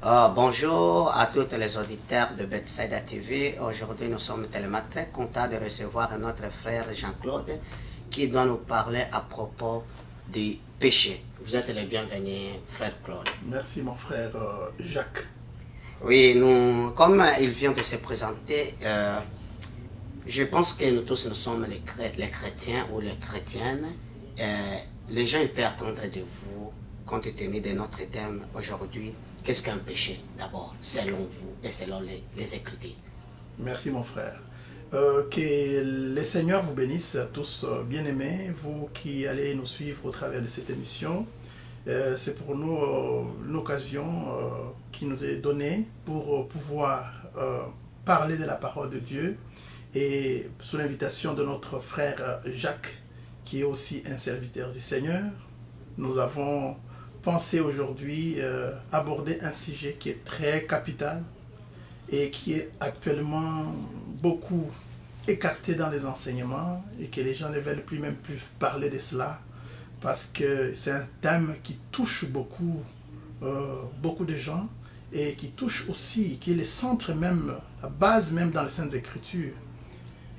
Bonjour à tous les auditeurs de Bethsaida TV. Aujourd'hui, nous sommes tellement très contents de recevoir notre frère Jean-Claude qui doit nous parler à propos du péché. Vous êtes le bienvenu, frère Claude. Merci, mon frère Jacques. Oui, comme il vient de se présenter, je pense que nous tous, nous sommes les chrétiens ou les chrétiennes. Les gens peuvent attendre de vous, compte tenu de notre thème aujourd'hui. Qu'est-ce qu'un péché, d'abord, selon vous et selon les Écritures? Merci, mon frère. Que le Seigneur vous bénisse tous, bien-aimés, vous qui allez nous suivre au travers de cette émission. C'est pour nous une occasion qui nous est donnée pour pouvoir parler de la parole de Dieu. Et sous l'invitation de notre frère Jacques, qui est aussi un serviteur du Seigneur, nous avons pensé aujourd'hui aborder un sujet qui est très capital et qui est actuellement beaucoup écarté dans les enseignements et que les gens ne veulent même plus parler de cela parce que c'est un thème qui touche beaucoup de gens et qui touche aussi, qui est le centre même, la base même dans les Saintes Écritures.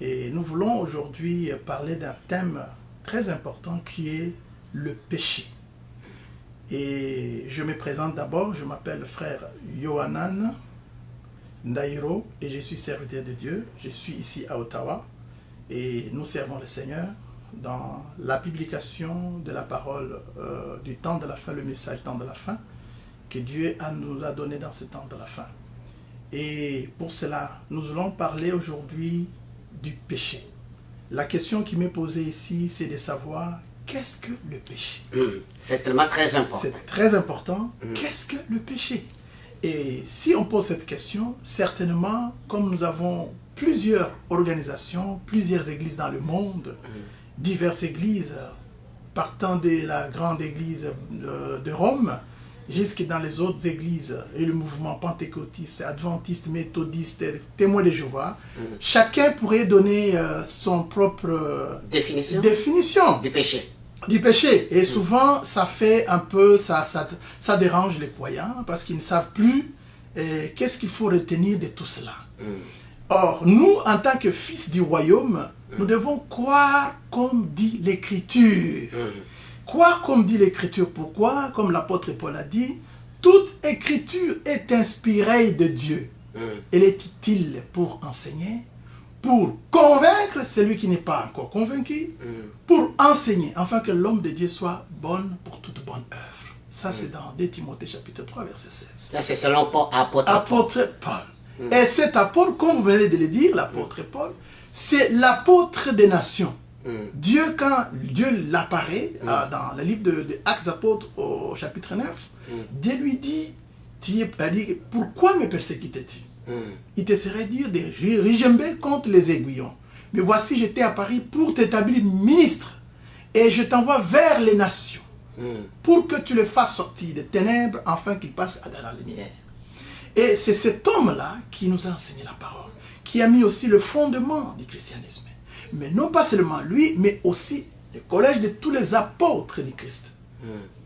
Et nous voulons aujourd'hui parler d'un thème très important qui est le péché. Et je me présente d'abord, je m'appelle frère Yohanan Ndairo et je suis serviteur de Dieu. Je suis ici à Ottawa et nous servons le Seigneur dans la publication de la parole du temps de la fin, le message temps de la fin que Dieu nous a donné dans ce temps de la fin. Et pour cela, nous allons parler aujourd'hui du péché. La question qui m'est posée ici, c'est de savoir qu'est-ce que le péché? C'est tellement très important. C'est très important. Qu'est-ce que le péché? Et si on pose cette question, certainement, comme nous avons plusieurs organisations, plusieurs églises dans le monde, diverses églises, partant de la grande église de Rome, jusque dans les autres églises et le mouvement pentecôtiste, adventiste, méthodiste, témoin de Jéhovah, chacun pourrait donner son propre définition du péché. Et souvent, ça fait un peu, ça dérange les croyants parce qu'ils ne savent plus qu'est-ce qu'il faut retenir de tout cela. Or, nous, en tant que fils du royaume, nous devons croire comme dit l'Écriture. Croire comme dit l'Écriture. Pourquoi? Comme l'apôtre Paul a dit, toute Écriture est inspirée de Dieu. Elle est utile pour enseigner, pour convaincre celui qui n'est pas encore convaincu, pour enseigner, afin que l'homme de Dieu soit bon pour toute bonne œuvre. Ça, c'est dans 2 Timothée chapitre 3, verset 16. Ça, c'est selon apôtre Paul. Et cet apôtre, comme vous venez de le dire, l'apôtre Paul, c'est l'apôtre des nations. Dieu, quand Dieu l'apparaît dans le livre de Actes des Apôtres au chapitre 9, Dieu lui dit, pourquoi me persécutais-tu? Il te serait dit de rigember contre les aiguillons. Mais voici, je t'ai apparu pour t'établir ministre et je t'envoie vers les nations pour que tu les fasses sortir des ténèbres afin qu'ils passent dans la lumière. Et c'est cet homme-là qui nous a enseigné la parole, qui a mis aussi le fondement du christianisme. Mais non pas seulement lui, mais aussi le collège de tous les apôtres du Christ.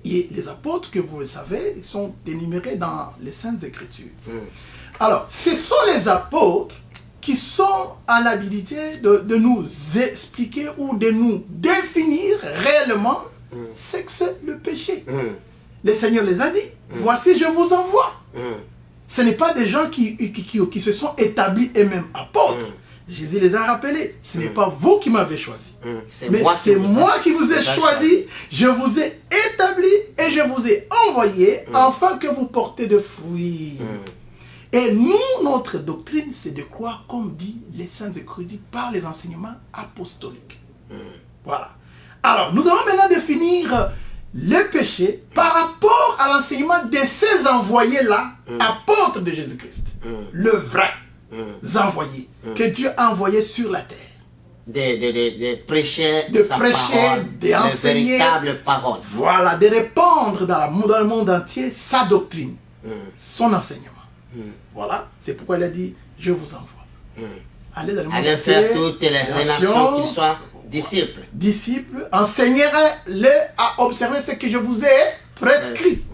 Et les apôtres, que vous le savez, ils sont énumérés dans les Saintes Écritures. Alors, ce sont les apôtres qui sont en habilité de nous expliquer ou de nous définir réellement ce que c'est le péché. Le Seigneur les a dit, voici je vous envoie. Ce n'est pas des gens qui se sont établis eux-mêmes apôtres. Jésus les a rappelés. Ce n'est pas vous qui m'avez choisi. Mais c'est moi qui vous ai choisi. Je vous ai établi et je vous ai envoyé afin que vous portez de fruits. Et nous, notre doctrine, c'est de croire comme dit les Saintes Écritures par les enseignements apostoliques. Voilà. Alors, nous allons maintenant définir le péché par rapport à l'enseignement de ces envoyés-là, apôtres de Jésus-Christ. Le vrai envoyés que Dieu a envoyés sur la terre. De prêcher, d'enseigner, véritable parole. Voilà, de répandre dans le monde entier sa doctrine, son enseignement. Voilà, c'est pourquoi il a dit, je vous envoie. Allez dans le monde entier, faire toutes les nations, qu'ils soient disciples. Disciples, enseignez-les à observer ce que je vous ai prescrit.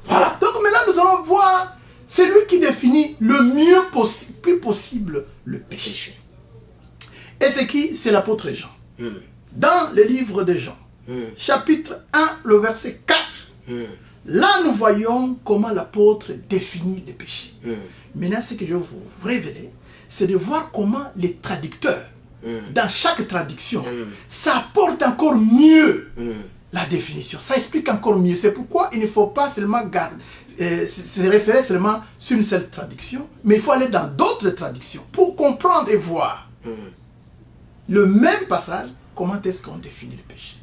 Voilà, donc maintenant nous allons voir C'est lui qui définit le mieux plus possible le péché. Et c'est qui? C'est l'apôtre Jean. Dans le livre de Jean, chapitre 1, le verset 4, là nous voyons comment l'apôtre définit le péché. Maintenant, ce que je vais vous révéler, c'est de voir comment les traducteurs, dans chaque traduction, ça apporte encore mieux la définition. Ça explique encore mieux. C'est pourquoi il ne faut pas seulement se référer seulement sur une seule traduction, mais il faut aller dans d'autres traductions pour comprendre et voir le même passage, comment est-ce qu'on définit le péché.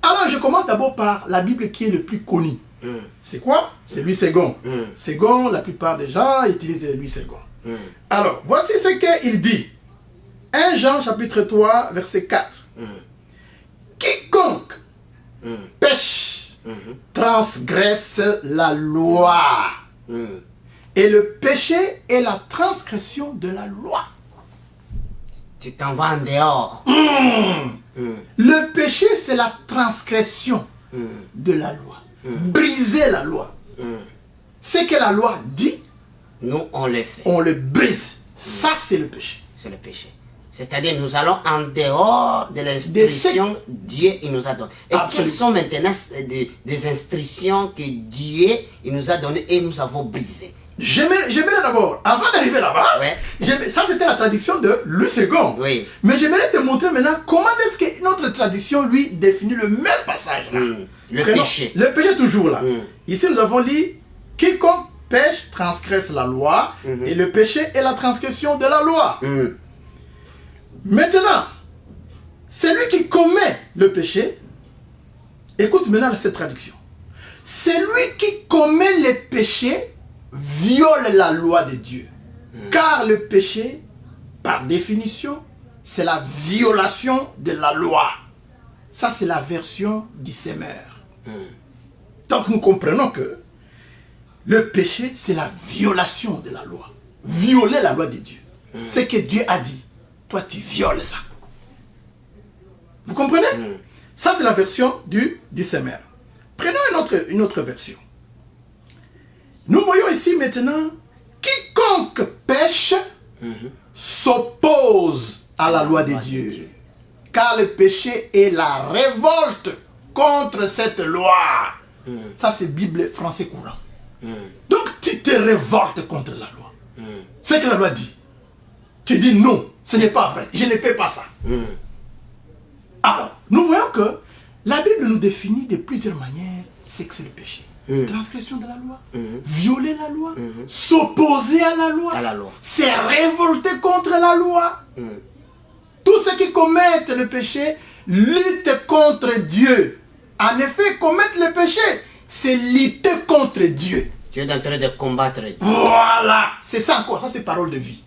Alors, je commence d'abord par la Bible qui est le plus connue. C'est quoi? C'est Louis II. Second, la plupart des gens utilisent Louis II. Alors, voici ce qu'il dit. 1 Jean chapitre 3, verset 4. Quiconque pêche transgresse la loi. Et le péché est la transgression de la loi. Tu t'en vas en dehors. Le péché, c'est la transgression de la loi. Briser la loi. Ce que la loi dit, nous on le fait. On le brise. Ça, c'est le péché. C'est le péché. C'est-à-dire, nous allons en dehors de l'instruction que Dieu il nous a donné. Et quelles sont maintenant des instructions que Dieu il nous a données et nous avons brisées? J'aimerais d'abord, avant d'arriver là-bas, ça c'était la traduction de Louis II. Oui. Mais j'aimerais te montrer maintenant comment est-ce que notre tradition, lui, définit le même passage là. Le péché. Le péché toujours là. Ici nous avons dit, quiconque pêche transgresse la loi, et le péché est la transgression de la loi. Maintenant, celui qui commet le péché, écoute maintenant cette traduction. Celui qui commet le péché viole la loi de Dieu. Car le péché, par définition, c'est la violation de la loi. Ça, c'est la version du Semeur. Donc, nous comprenons que le péché, c'est la violation de la loi. Violer la loi de Dieu. Ce que Dieu a dit. Toi, tu violes ça. Vous comprenez? Ça, c'est la version du Semeur. Prenons une autre version. Nous voyons ici maintenant, quiconque pêche s'oppose à la loi de Dieu. Car le péché est la révolte contre cette loi. Ça, c'est Bible français courant. Donc, tu te révoltes contre la loi. C'est ce que la loi dit. Tu dis non, ce n'est pas vrai, je ne fais pas ça. Alors, nous voyons que la Bible nous définit de plusieurs manières ce que c'est le péché. Transgression de la loi, violer la loi, s'opposer à la loi, se révolter contre la loi. Tous ceux qui commettent le péché luttent contre Dieu. En effet, commettre le péché, c'est lutter contre Dieu. Tu es en train de combattre Dieu. Voilà, c'est ça encore, ça c'est parole de vie.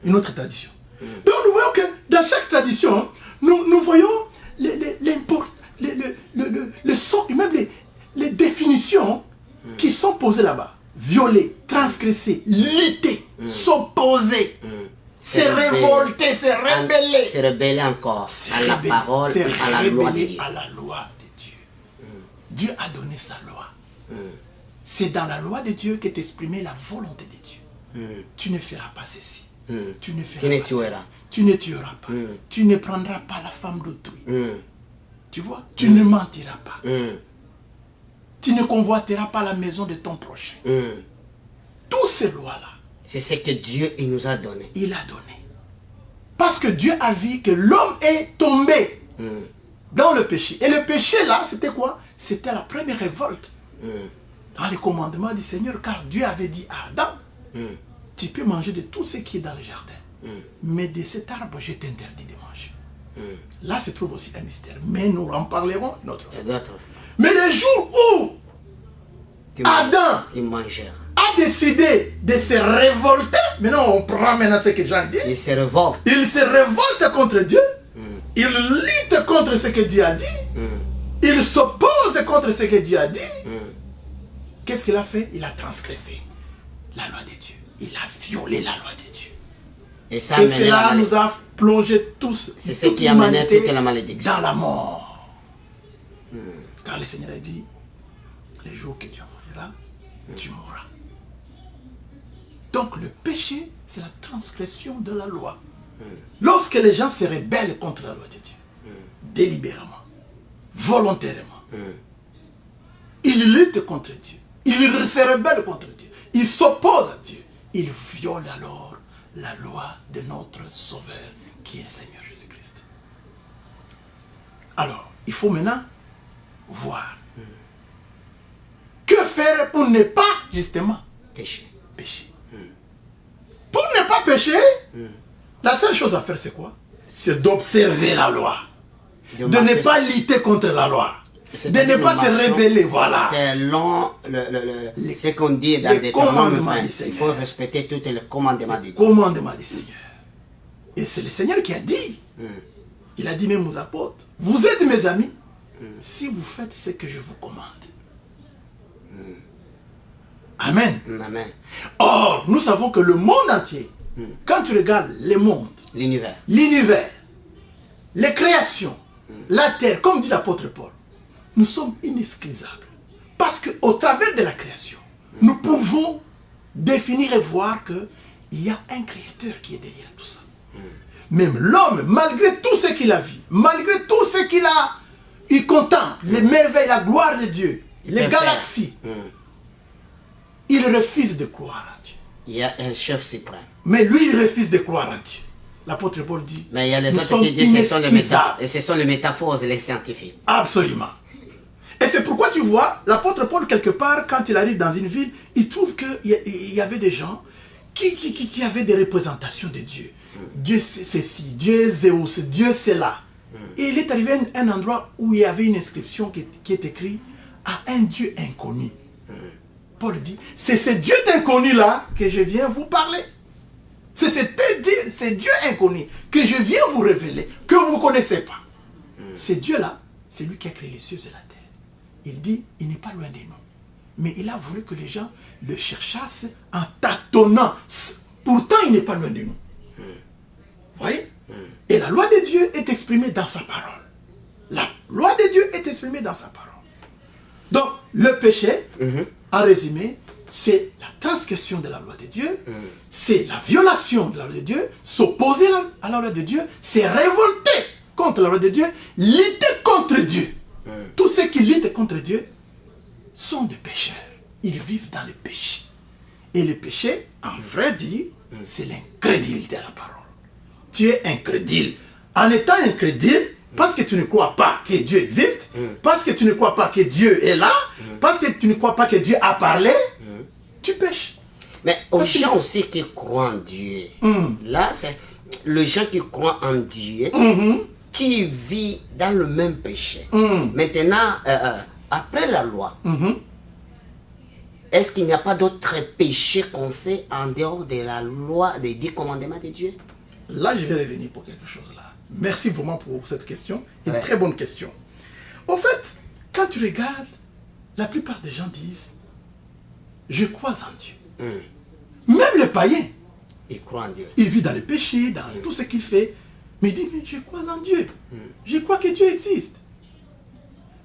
Une autre tradition. Donc nous voyons que dans chaque tradition, nous voyons le son, même les définitions qui sont posées là-bas. Violer, transgresser, lutter, s'opposer, se révolter, se rebeller. Se rebeller encore à la parole, à la loi de Dieu. À la loi de Dieu. Dieu a donné sa loi. C'est dans la loi de Dieu qu'est exprimée la volonté de Dieu. Tu ne feras pas ceci. Tu ne feras pas cela. Tu ne tueras pas. Tu ne prendras pas la femme d'autrui. Tu vois? Tu ne mentiras pas. Tu ne convoiteras pas la maison de ton prochain. Toutes ces lois-là. C'est ce que Dieu il nous a donné. Il a donné. Parce que Dieu a vu que l'homme est tombé dans le péché. Et le péché là, c'était quoi? C'était la première révolte. Dans les commandements du Seigneur, car Dieu avait dit à Adam, tu peux manger de tout ce qui est dans le jardin. Mais de cet arbre, je t'interdis de manger. Là se trouve aussi un mystère. Mais nous en parlerons une autre fois. Mais le jour où Adam a décidé de se révolter, maintenant on prend maintenant ce que Jean dit. Il se révolte. Il se révolte contre Dieu. Il lutte contre ce que Dieu a dit. Il s'oppose contre ce que Dieu a dit. Qu'est-ce qu'il a fait? Il a transgressé la loi de Dieu. Il a violé la loi de Dieu. Et cela nous a plongé tous. C'est ce qui a mené toute la malédiction. Dans la mort. Car le Seigneur a dit, les jours que tu mangeras, tu mourras. Donc le péché, c'est la transgression de la loi. Lorsque les gens se rebellent contre la loi de Dieu, délibérément, volontairement, ils luttent contre Dieu, ils se rebellent contre Dieu, ils s'opposent à Dieu, ils violent alors la loi de notre Sauveur, qui est le Seigneur Jésus-Christ. Alors, il faut maintenant voir que faire pour ne pas, justement, pécher. Pour ne pas pécher, la seule chose à faire, c'est quoi? C'est d'observer la loi. De ne pas lutter contre la loi. De ne pas se rebeller, voilà. Selon ce qu'on dit dans des commandements, il faut respecter tous les commandements de Dieu. Commandements du Seigneur. Et c'est le Seigneur qui a dit. Il a dit même aux apôtres, vous êtes mes amis si vous faites ce que je vous commande. Amen. Amen. Or, nous savons que le monde entier, quand tu regardes le monde, l'univers, les créations, la terre, comme dit l'apôtre Paul, nous sommes inexcusables. Parce qu'au travers de la création, nous pouvons définir et voir qu'il y a un créateur qui est derrière tout ça. Même l'homme, malgré tout ce qu'il a vu, malgré tout ce qu'il a, il contemple, les merveilles, la gloire de Dieu, les galaxies, il refuse de croire à Dieu. Il y a un chef suprême. Mais lui, il refuse de croire à Dieu. L'apôtre Paul dit, mais il y a les autres qui disent que ce sont les métaphores et les scientifiques. Absolument. Et c'est pourquoi tu vois, l'apôtre Paul, quelque part, quand il arrive dans une ville, il trouve qu'il y avait des gens qui avaient des représentations de Dieu. Dieu ceci, Dieu Zéus, Dieu cela. Et il est arrivé à un endroit où il y avait une inscription qui est écrite à un Dieu inconnu. Paul dit, c'est ce Dieu inconnu-là que je viens vous parler. C'est ce Dieu inconnu que je viens vous révéler, que vous ne connaissez pas. Ce Dieu-là, c'est lui qui a créé les cieux et la terre. Il dit, il n'est pas loin de nous. Mais il a voulu que les gens le cherchassent en tâtonnant. Pourtant, il n'est pas loin de nous. Vous voyez? Et la loi de Dieu est exprimée dans sa parole. La loi de Dieu est exprimée dans sa parole. Donc, le péché, en résumé, c'est la transgression de la loi de Dieu, c'est la violation de la loi de Dieu, s'opposer à la loi de Dieu, c'est révolter contre la loi de Dieu, lutter contre Dieu. Tous ceux qui luttent contre Dieu sont des pécheurs. Ils vivent dans le péché. Et le péché, en vrai dire, c'est l'incrédulité à la parole. Tu es incrédule. En étant incrédule, parce que tu ne crois pas que Dieu existe, parce que tu ne crois pas que Dieu est là, parce que tu ne crois pas que Dieu a parlé, tu pêches. Mais aux gens aussi qui croient en Dieu, là, c'est les gens qui croient en Dieu, qui vivent dans le même péché. Maintenant, après la loi, est-ce qu'il n'y a pas d'autres péchés qu'on fait en dehors de la loi, des 10 commandements de Dieu? Là, je vais revenir pour quelque chose là. Merci vraiment pour cette question. Une très bonne question. Au fait, quand tu regardes, la plupart des gens disent, je crois en Dieu. Même les païens, ils croient en Dieu. Il vit dans le péché, dans tout ce qu'il fait. Mais il dit, mais je crois en Dieu. Je crois que Dieu existe.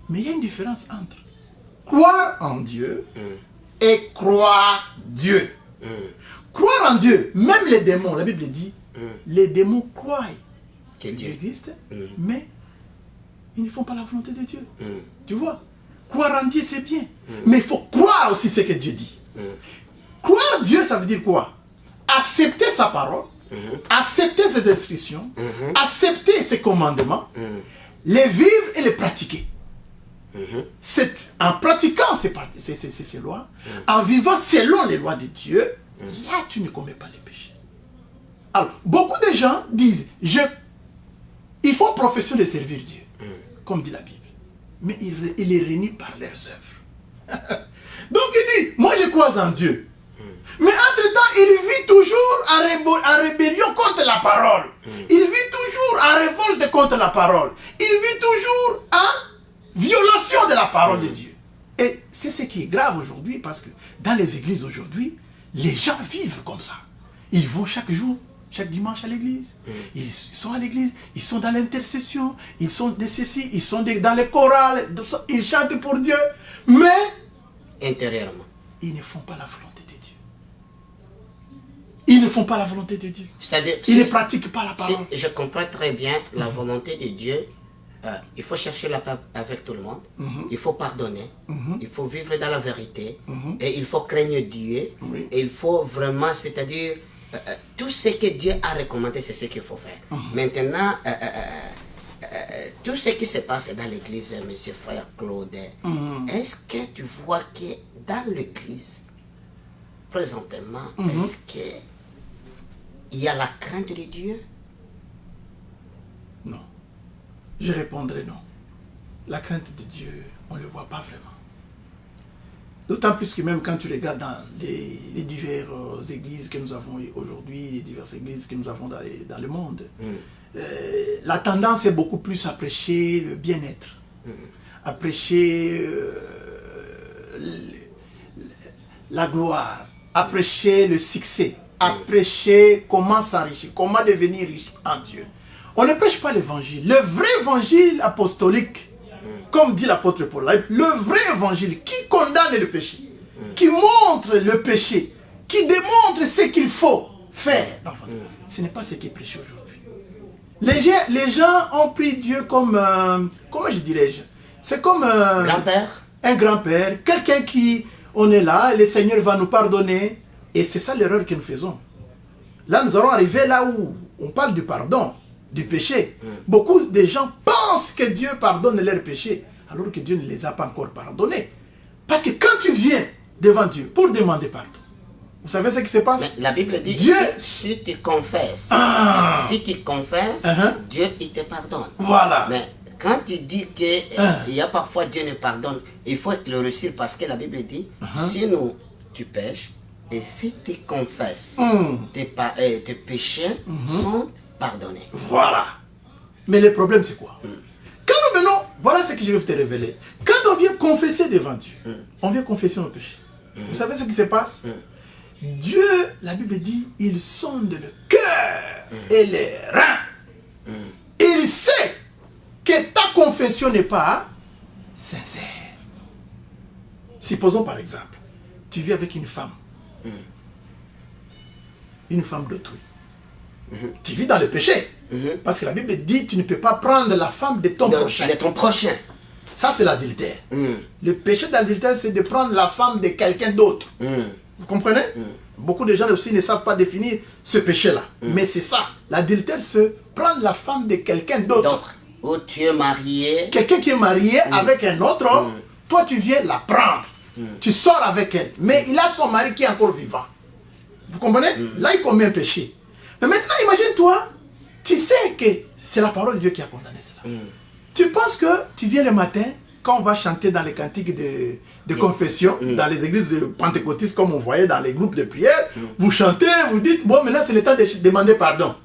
Mais il y a une différence entre croire en Dieu et croire Dieu. Croire en Dieu, même les démons, la Bible dit, les démons croient que Dieu existe, mais ils ne font pas la volonté de Dieu. Tu vois, croire en Dieu, c'est bien. Mais il faut croire aussi ce que Dieu dit. Croire Dieu, ça veut dire quoi? Accepter sa parole, accepter ses instructions, accepter ses commandements, les vivre et les pratiquer. En pratiquant ces lois, en vivant selon les lois de Dieu, là tu ne commets pas les péchés. Alors, beaucoup de gens disent, ils font profession de servir Dieu, comme dit la Bible. Mais ils les renient par leurs œuvres. Donc il dit, moi je crois en Dieu. Mais entre-temps, il vit toujours en rébellion contre la parole. Il vit toujours en révolte contre la parole. Il vit toujours en violation de la parole de Dieu. Et c'est ce qui est grave aujourd'hui, parce que dans les églises aujourd'hui, les gens vivent comme ça. Ils vont chaque jour, chaque dimanche à l'église. Ils sont à l'église, ils sont dans l'intercession, ils sont de ceci, ils sont dans les chorales, ils chantent pour Dieu. Mais intérieurement, ils ne font pas la volonté de Dieu. font pas la volonté de Dieu. C'est-à-dire, Ils ne pratiquent pas la parole. Si je comprends très bien la volonté de Dieu, il faut chercher la paix avec tout le monde, il faut pardonner, il faut vivre dans la vérité, et il faut craindre Dieu, et il faut vraiment, c'est-à-dire, tout ce que Dieu a recommandé, c'est ce qu'il faut faire. Maintenant, tout ce qui se passe dans l'église, monsieur frère Claude, est-ce que tu vois que dans l'église, présentement, est-ce qu'il y a la crainte de Dieu? Non. Je répondrai non. La crainte de Dieu, on ne le voit pas vraiment. D'autant plus que même quand tu regardes dans les diverses églises que nous avons aujourd'hui, les diverses églises que nous avons dans le monde, la tendance est beaucoup plus à prêcher le bien-être, à prêcher la gloire, à prêcher le succès, à prêcher comment s'enrichir, comment devenir riche en Dieu. On ne prêche pas l'évangile. Le vrai évangile apostolique, comme dit l'apôtre Paul, le vrai évangile qui condamne le péché, qui montre le péché, qui démontre ce qu'il faut faire. Ce n'est pas ce qui est prêché aujourd'hui. Les gens ont pris Dieu comme, comment je dirais-je, c'est comme Grand-père. Un grand-père, quelqu'un qui, on est là, et le Seigneur va nous pardonner. Et c'est ça l'erreur que nous faisons. Là, nous allons arriver là où on parle du pardon, du péché. Beaucoup de gens pensent que Dieu pardonne leurs péchés, alors que Dieu ne les a pas encore pardonnés. Parce que quand tu viens devant Dieu pour demander pardon, vous savez ce qui se passe? Mais la Bible dit, Dieu, si tu confesses, Dieu, il te pardonne. Voilà. Mais quand tu dis qu'il y a parfois Dieu ne pardonne, il faut être le réussir parce que la Bible dit, si tu pêches, et si tu confesses, tes péchés sont pardonnés. Voilà. Mais le problème c'est quoi? Quand nous venons, voilà ce que je vais te révéler. Quand on vient confesser devant Dieu, on vient confesser nos péchés. Vous savez ce qui se passe? Dieu, la Bible dit, il sonde le cœur et les reins. Il sait que ta confession n'est pas sincère. Supposons par exemple, tu vis avec une femme d'autrui. Tu vis dans le péché. Parce que la Bible dit, tu ne peux pas prendre la femme de ton prochain. De ton prochain. Ça, c'est l'adultère. Le péché d'adultère, c'est de prendre la femme de quelqu'un d'autre. Vous comprenez? Beaucoup de gens aussi ne savent pas définir ce péché-là. Mais c'est ça. L'adultère, c'est prendre la femme de quelqu'un d'autre. Ou tu es marié. Quelqu'un qui est marié avec un autre homme, toi, tu viens la prendre. Tu sors avec elle. Mais il a son mari qui est encore vivant. Vous comprenez? Là, il commet un péché. Mais maintenant, imagine-toi, tu sais que c'est la parole de Dieu qui a condamné cela. Tu penses que tu viens le matin, quand on va chanter dans les cantiques de confession, dans les églises de pentecôtistes, comme on voyait dans les groupes de prière, vous chantez, vous dites, bon, maintenant c'est le temps de demander pardon.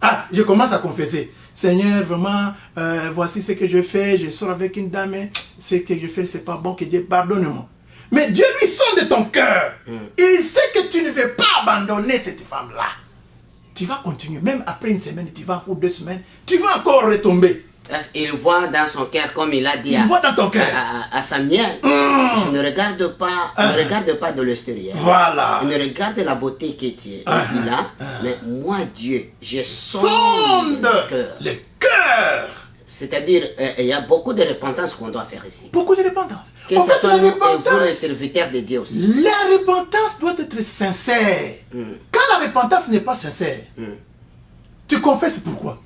Ah, je commence à confesser. Seigneur, vraiment, voici ce que je fais, je sors avec une dame, ce que je fais, c'est pas bon, que Dieu pardonne-moi. Mais Dieu lui sonde ton cœur. Il sait que tu ne veux pas abandonner cette femme-là. Tu vas continuer, même après une semaine, tu vas ou 2 semaines, tu vas encore retomber. Il voit dans son cœur, comme il a dit voit dans ton cœur. À Samuel, je ne regarde pas de l'extérieur. Voilà. Je ne regarde la beauté qu'il a, mais moi, Dieu, je sonde le cœur. C'est-à-dire, il y a beaucoup de repentance qu'on doit faire ici. Beaucoup de repentance. Que ce soit nous et vous, les serviteurs de Dieu aussi. La repentance doit être sincère. Quand la repentance n'est pas sincère, tu confesses pourquoi?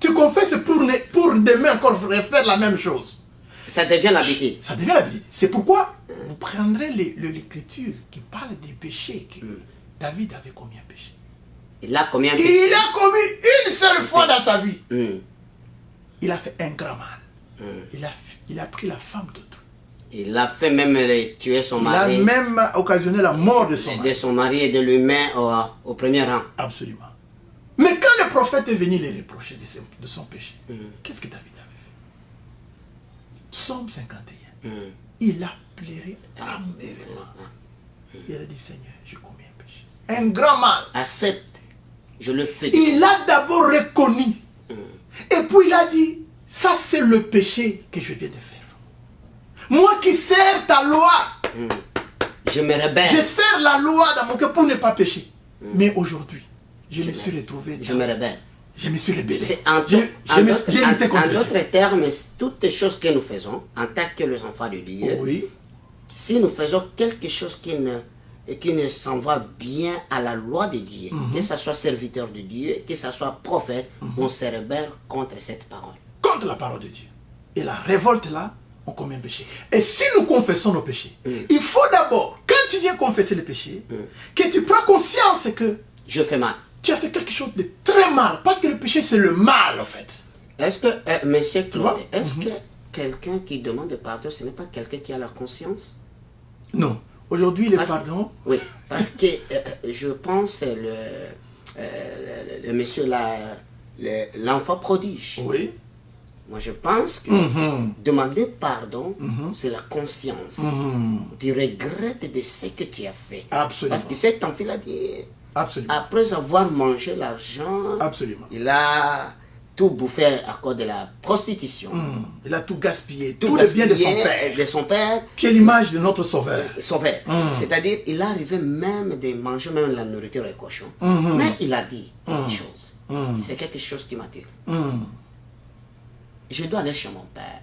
Tu confesses pour demain encore refaire la même chose. Ça devient l'habitude. Ça devient l'habitude. C'est pourquoi vous prendrez l'écriture qui parle des péchés. David avait combien de péchés? Il a combien de péchés? Il a commis une seule fois dans sa vie. Il a fait un grand mal. Il a pris la femme d'autrui. Il a fait même tuer son mari. Il a même occasionné la mort de son mari. De son mari et de lui-même au premier rang. Absolument. Mais quand le prophète est venu les reprocher de son péché, qu'est-ce que David avait fait? Psaume 51. Il a pleuré amèrement. Il a dit, Seigneur, j'ai commis un péché. Un grand mal. Accepte. Je le fais. Il a d'abord reconnu. Et puis il a dit, ça c'est le péché que je viens de faire. Moi qui sers ta loi. Je me rebelle. Je sers la loi dans mon cœur pour ne pas pécher. Mais aujourd'hui, je me suis retrouvé. Je me rebelle. Je me suis rebellé. En J'ai d'autres termes, toutes les choses que nous faisons en tant que les enfants de Dieu, oui. Si nous faisons quelque chose qui ne s'en va bien à la loi de Dieu, que ce soit serviteur de Dieu, que ce soit prophète, on se rebelle contre cette parole. Contre la parole de Dieu. Et la révolte là, on commet un péché. Et si nous confessons nos péchés, il faut d'abord, quand tu viens confesser les péchés, que tu prends conscience que je fais mal. Tu as fait quelque chose de très mal. Parce que le péché, c'est le mal, en fait. Est-ce que, monsieur Claude, est-ce que quelqu'un qui demande pardon, ce n'est pas quelqu'un qui a la conscience? Non. Aujourd'hui, le pardon... Oui, parce que je pense le monsieur, l'enfant prodige. Oui. Moi, je pense que demander pardon, c'est la conscience. Tu regrettes de ce que tu as fait. Absolument. Parce que cet enfant a dit... Absolument. Après avoir mangé l'argent, absolument, il a tout bouffé à cause de la prostitution. Il a tout gaspillé, tout le bien de son père. Qui est l'image de notre sauveur. C'est-à-dire, il est arrivé même de manger même la nourriture des cochons. Mais il a dit quelque chose. C'est quelque chose qui m'a dit. Je dois aller chez mon père.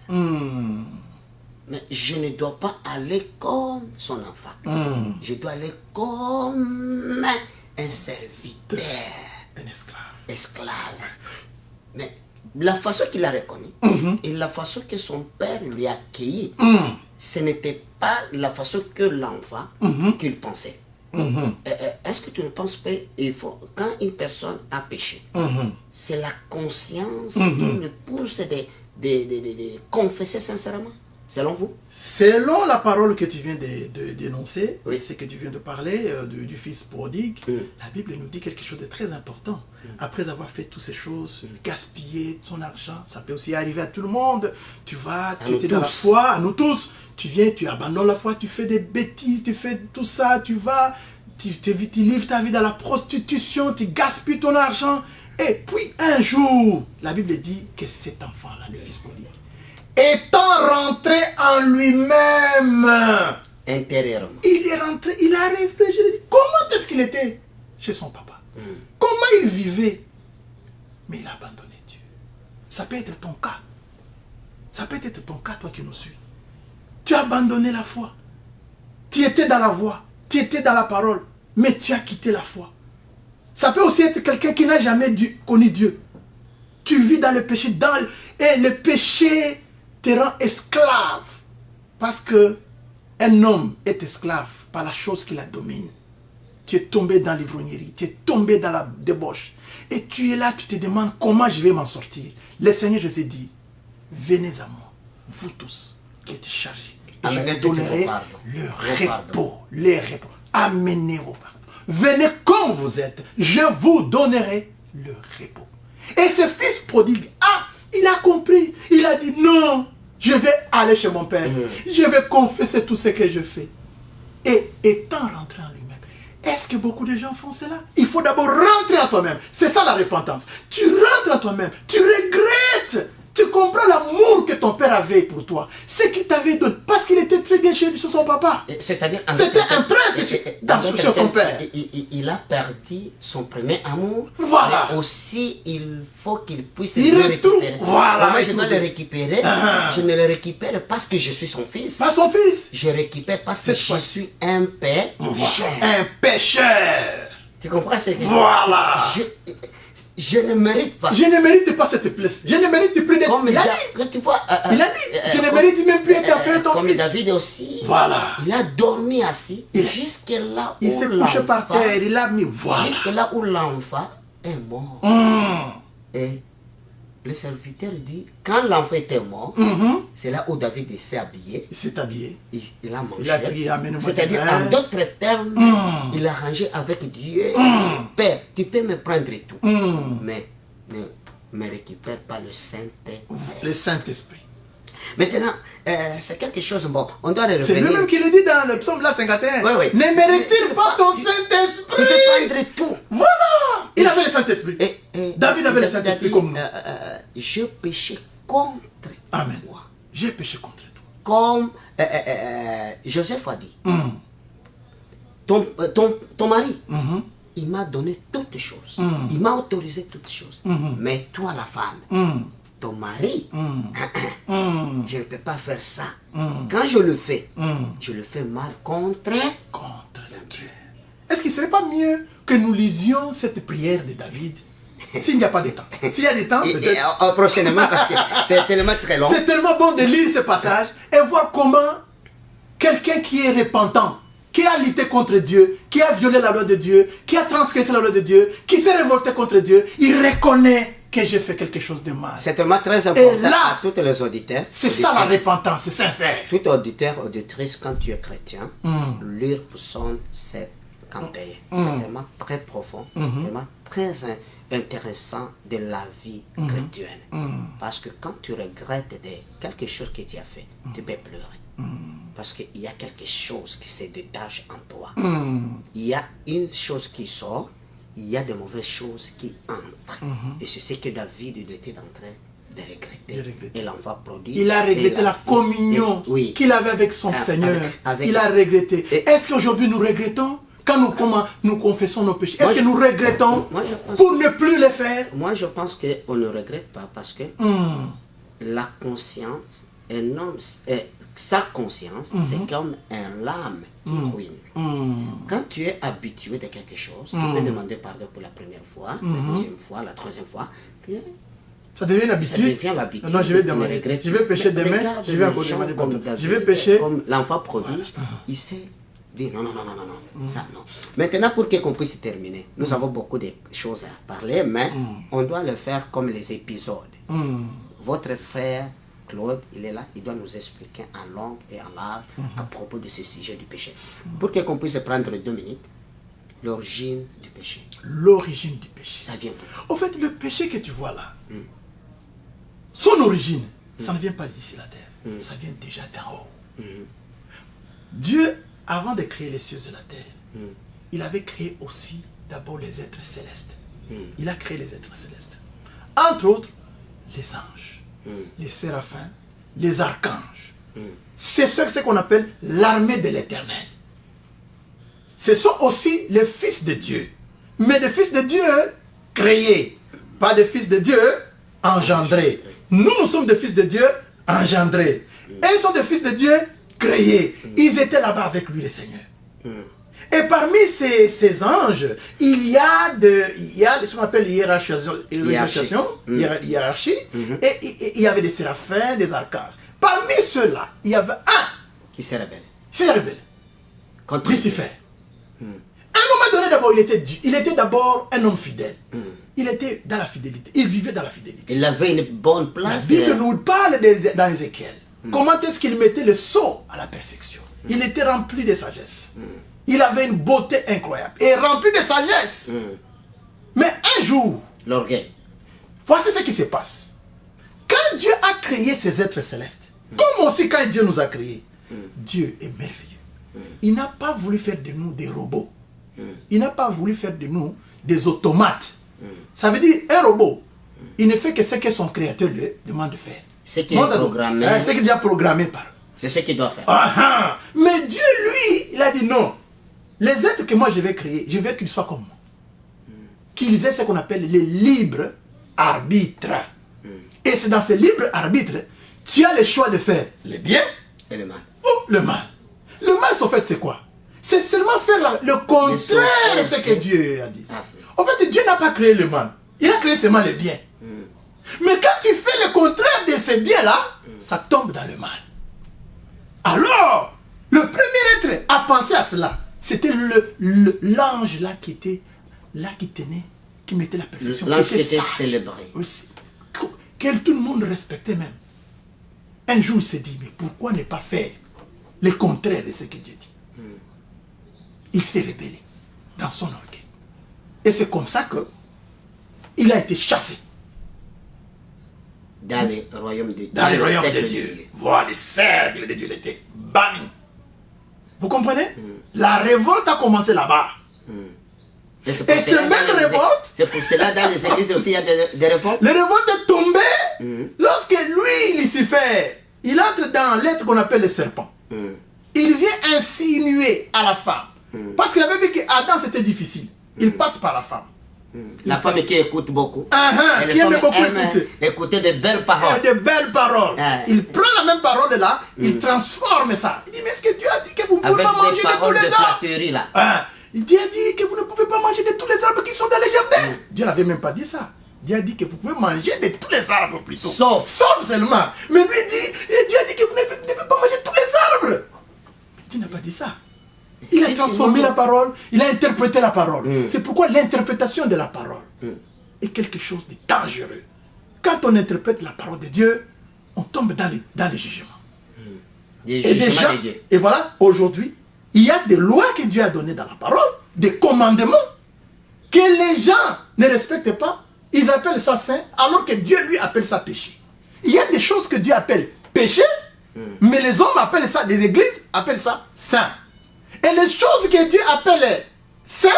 Mais je ne dois pas aller comme son enfant. Je dois aller comme un serviteur. Un esclave. Esclave. Mais la façon qu'il a reconnu et la façon que son père lui a accueilli, ce n'était pas la façon que l'enfant qu'il pensait. Est-ce que tu ne penses pas qu'il faut, quand une personne a péché, c'est la conscience qui le pousse de confesser sincèrement? Selon vous? Selon la parole que tu viens de dénoncer, ce que tu viens de parler du fils prodigue, la Bible nous dit quelque chose de très important. Après avoir fait toutes ces choses, gaspiller son argent, ça peut aussi arriver à tout le monde. Tu vas, tu es dans la foi, à nous tous. Tu viens, tu abandonnes la foi, tu fais des bêtises, tu fais tout ça, tu vas, tu livres ta vie dans la prostitution, tu gaspilles ton argent. Et puis un jour, la Bible dit que cet enfant-là, le fils prodigue, étant rentré en lui-même, intérieurement, il est rentré, il a réfléchi, comment est-ce qu'il était chez son papa? Comment il vivait? Mais il a abandonné Dieu. Ça peut être ton cas. Ça peut être ton cas, toi qui nous suis. Tu as abandonné la foi. Tu étais dans la voie, tu étais dans la parole, mais tu as quitté la foi. Ça peut aussi être quelqu'un qui n'a jamais connu Dieu. Tu vis dans le péché, et le péché te rend esclave. Parce que un homme est esclave par la chose qui la domine. Tu es tombé dans l'ivrognerie, tu es tombé dans la débauche. Et tu es là, tu te demandes comment je vais m'en sortir. Le Seigneur Jésus dit, venez à moi, vous tous qui êtes chargés. Et je vous donnerai le repos, les repos. Amenez vos fardeaux. Venez comme vous êtes, je vous donnerai le repos. Et ce fils prodigue, il a compris. Il a dit, non, je vais aller chez mon père. Je vais confesser tout ce que je fais. Et étant rentré en lui-même, est-ce que beaucoup de gens font cela? Il faut d'abord rentrer en toi-même. C'est ça la repentance. Tu rentres en toi-même. Tu regrettes. Tu comprends l'amour que ton père avait pour toi. Ce qu'il t'avait donné. Parce qu'il était très bien chez son papa. C'est-à-dire, c'était un prince chez son père. Il a perdu son premier amour. Voilà. Mais aussi, il faut qu'il puisse le récupérer. Voilà. Moi, je dois le récupérer. Je ne le récupère parce que je suis son fils. Pas son fils. Je récupère parce que je suis un père. Un pécheur. Tu comprends ce que voilà. Je ne mérite pas. Je ne mérite pas cette place. Je ne mérite plus d'être... Il a dit. Tu vois, il a dit. Je ne mérite même plus d'être appelé ton comme fils. David aussi. Voilà. Il a dormi assis. Jusque là où il s'est couché par terre. Il a mis... Voilà. Jusque là où l'enfant est mort. Et le serviteur dit, quand l'enfant était mort, c'est là où David s'est habillé. Il s'est habillé. Il a mangé. Il a prié, c'est-à-dire, en d'autres termes, il a rangé avec Dieu. Père, tu peux me prendre et tout. Mais ne me récupère pas le Saint-Esprit. Le Saint-Esprit. Maintenant, c'est quelque chose, bon, on doit revenir. C'est lui-même qui le dit dans le psaume là 51. Oui. Ne mérite pas ton Saint-Esprit. Tu peux prendre tout. Voilà. Il avait le Saint-Esprit. David avait le Saint-Esprit comme nous. Je péché contre Amen. toi. J'ai péché contre toi. Comme Joseph a dit. Ton mari, il m'a donné toutes choses. Il m'a autorisé toutes choses. Mais toi, la femme, ton mari, je ne peux pas faire ça. Quand je le fais mal contre Dieu. Est-ce qu'il ne serait pas mieux que nous lisions cette prière de David s'il n'y a pas de temps? S'il y a des temps, peut-être. Prochainement, parce que c'est tellement très long. C'est tellement bon de lire ce passage et voir comment quelqu'un qui est repentant, qui a lutté contre Dieu, qui a violé la loi de Dieu, qui a transgressé la loi de Dieu, qui s'est révolté contre Dieu, il reconnaît que j'ai fait quelque chose de mal. C'est tellement très important là, à tous les auditeurs. C'est ça la repentance, c'est sincère. Tout auditeur, auditrice, quand tu es chrétien, lire Psaume 51. C'est vraiment très profond, vraiment très intéressant de la vie chrétienne. Parce que quand tu regrettes quelque chose que tu as fait, tu peux pleurer. Parce qu'il y a quelque chose qui se détache en toi. Il y a une chose qui sort, il y a de mauvaises choses qui entrent. Et c'est ce que David était en train de regretter. Et l'enfant prodigue. Il a regretté la communion qu'il avait avec son Seigneur. Il a regretté. Est-ce qu'aujourd'hui nous regrettons quand nous confessons nos péchés? Est-ce que nous regrettons pour ne plus les faire? Moi, je pense qu'on ne regrette pas parce que la conscience, un homme, sa conscience, c'est comme un lame qui ruine. Quand tu es habitué de quelque chose, tu peux demander pardon pour la première fois, la deuxième fois, la troisième fois. Ça devient une habitude. Ça devient l'habitude. Non, je vais demander. Je vais pécher demain, je vais encore demander pardon. Je vais pécher. Comme l'enfant prodige, il sait dire non, ça non. Maintenant, pour qu'on puisse terminer, nous avons beaucoup de choses à parler, mais on doit le faire comme les épisodes. Votre frère Claude, il est là, il doit nous expliquer en long et en large à propos de ce sujet du péché. Pour qu'on puisse prendre 2 minutes, l'origine du péché. L'origine du péché. Ça vient d'où? Au fait, le péché que tu vois là, son origine, ça ne vient pas d'ici la terre, ça vient déjà d'en haut. Dieu, avant de créer les cieux et la terre, il avait créé aussi d'abord les êtres célestes. Il a créé les êtres célestes. Entre autres, les anges. Les séraphins, les archanges. C'est ce qu'on appelle l'armée de l'Éternel. Ce sont aussi les fils de Dieu. Mais des fils de Dieu créés, pas des fils de Dieu engendrés. Nous sommes des fils de Dieu engendrés. Et ils sont des fils de Dieu créés. Ils étaient là-bas avec lui, le Seigneur. Et parmi ces anges, il y a ce qu'on appelle hiérarchie. Et il y avait des séraphins, des archanges. Parmi ceux-là, il y avait un qui s'est rebelle. Contre Lucifer. À un moment donné, d'abord, il était d'abord un homme fidèle. Il était dans la fidélité. Il vivait dans la fidélité. Il avait une bonne place. La Bible nous parle dans Ézéchiel. Comment est-ce qu'il mettait le sceau à la perfection? Il était rempli de sagesse. Il avait une beauté incroyable et rempli de sagesse. Mais un jour, l'orgueil. Voici ce qui se passe. Quand Dieu a créé ces êtres célestes, comme aussi quand Dieu nous a créés, Dieu est merveilleux. Il n'a pas voulu faire de nous des robots. Il n'a pas voulu faire de nous des automates. Ça veut dire un robot, il ne fait que ce que son créateur lui demande de faire. Ce qui est programmé. Ce qui est déjà programmé par. C'est ce qu'il doit faire. Mais Dieu, lui, il a dit non. Les êtres que moi je vais créer, je veux qu'ils soient comme moi. Qu'ils aient ce qu'on appelle le libre arbitre. Et c'est dans ce libre arbitre, tu as le choix de faire le bien et le mal. Ou le mal. Le mal, en fait, c'est quoi? C'est seulement faire le contraire de ce que Dieu a dit. En fait, Dieu n'a pas créé le mal. Il a créé seulement le bien. Mais quand tu fais le contraire de ce bien-là, ça tombe dans le mal. Alors, le premier être à penser à cela, c'était l'ange là qui était là, qui tenait, qui mettait la perfection. L'ange qui était célébré. Que tout le monde respectait même. Un jour, il s'est dit, mais pourquoi ne pas faire le contraire de ce que Dieu dit? Il s'est rébellé dans son orgueil. Et c'est comme ça que il a été chassé. Dans les royaumes de Dieu. Dans les royaumes de Dieu. Voilà, le cercle de Dieu, il était banni. Vous comprenez? La révolte a commencé là-bas. Et ce même révolte... C'est pour cela dans les églises aussi il y a des révoltes. Les révoltes est tombée lorsque lui, Lucifer, il entre dans l'être qu'on appelle le serpent. Il vient insinuer à la femme. Parce qu'il avait vu qu'Adam c'était difficile. Il passe par la femme. La femme qui écoute beaucoup. Et qui aime beaucoup écouter de belles paroles. De belles paroles. Il prend la même parole là, il transforme ça. Il dit, mais est-ce que Dieu a dit que vous ne pouvez pas manger de tous les arbres là. Dieu a dit que vous ne pouvez pas manger de tous les arbres qui sont dans les jardins. Dieu n'avait même pas dit ça. Dieu a dit que vous pouvez manger de tous les arbres plutôt. Sauf seulement. Mais lui dit, Dieu a dit que vous ne devez pas manger tous les arbres. Dieu n'a pas dit ça. Il a transformé la parole, il a interprété la parole. C'est pourquoi l'interprétation de la parole est quelque chose de dangereux. Quand on interprète la parole de Dieu, on tombe dans les jugements. Et voilà, aujourd'hui, il y a des lois que Dieu a données dans la parole, des commandements que les gens ne respectent pas. Ils appellent ça saint, alors que Dieu lui appelle ça péché. Il y a des choses que Dieu appelle péché, mais les hommes appellent ça, des églises appellent ça saint. Et les choses que Dieu appelle saint,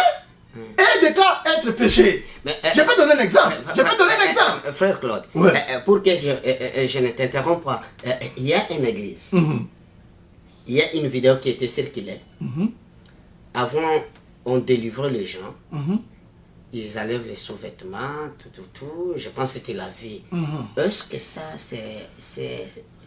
elles déclarent être péché. Je peux donner un exemple. Frère Claude, pour que je ne t'interrompe pas, il y a une église. Il y a une vidéo qui était circulée. Avant, on délivrait les gens. Ils enlèvent les sous-vêtements, tout. Je pense que c'était la vie. Est-ce que ça,